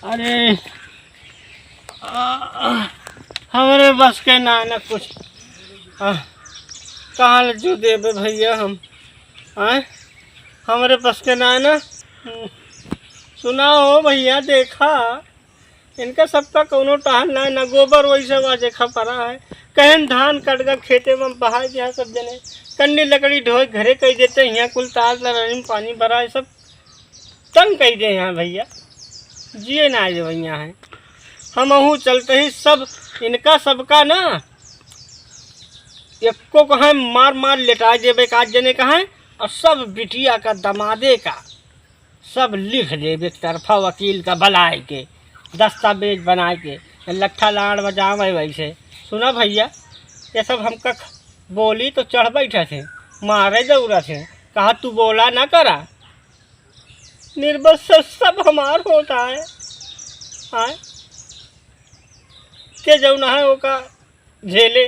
अरे हमारे बस के ना न कुछ कहाँ ले जो देवे भैया हम आए हमारे बस के ना न। सुना हो भैया देखा इनका सबका कोनो टहल ना न गोबर वही सब आज देखा पड़ा है। कहन धान कट कर खेते में बहा दिया सब जने कन्नी लकड़ी ढोए घरे कह देते यहाँ कुल ताल में पानी भरा है सब तंग कह दे यहाँ भैया जिए ना जो भैया है। हम अहूँ चलते ही सब इनका सबका ना एक को कहें मार मार लेटा देवे एक जने कहें और सब बिटिया का दमादे का सब लिख देवे एक तरफा वकील का बनाए के दस्तावेज बनाए के लट्ठा लाड़ बजावे वैसे। सुना भैया ये सब हमका बोली तो चढ़ बैठे थे मारे दौड़ा थे कहा तू बोला ना करा निर्बस सब हमार होता है हाँ के जो ना है वो का झेले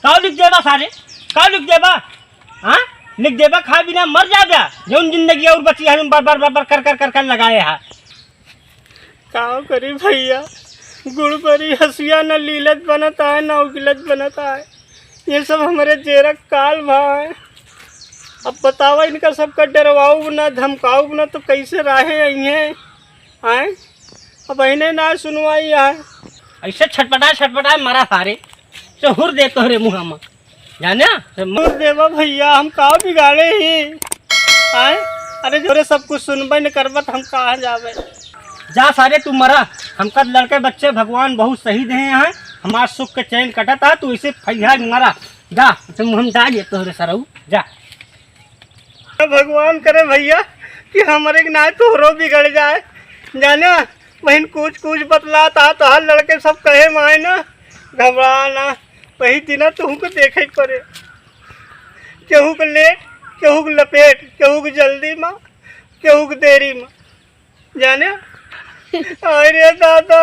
का लिख देबा सारे का लिख देबा हाँ लिख देबा खा बिना मर जाबा जौन जिंदगी और बची हम बार बार कर कर लगाए है। का करी भैया गुड़ परी हसिया न लीलत बनता है न उगिलत बनता है ये सब हमारे जेरक काल भाई। अब बतावा इनका सबका डरवाऊ ना धमकाऊ ना तो कैसे राहे हैं आए अब इन्हें ना सुनवाई है ऐसे छटपटाए मरा सारे चहुर दे तोहरे मुँह में जाने मुँह देवा भैया हम का बिगाड़े ही आए अरे जोरे सब कुछ सुनबे न करबत हम कहाँ जावे जा सारे तू मरा हमका लड़के बच्चे भगवान बहुत सही दे हैं हमारा सुख के चैन कटता तू इसे फैया मरा जा तुम हम जा तोहरे सरऊ जा भगवान करे भैया कि हमारे ना तोहरो बिगड़ जाए जाने बहन कुछ बतलाता तो हर लड़के सब कहे माए ना घबराना वही दिन तुम को देखे पड़े केहू को लेट केहू को लपेट केहू को जल्दी माँ केहू को देरी माँ जाने अरे दादा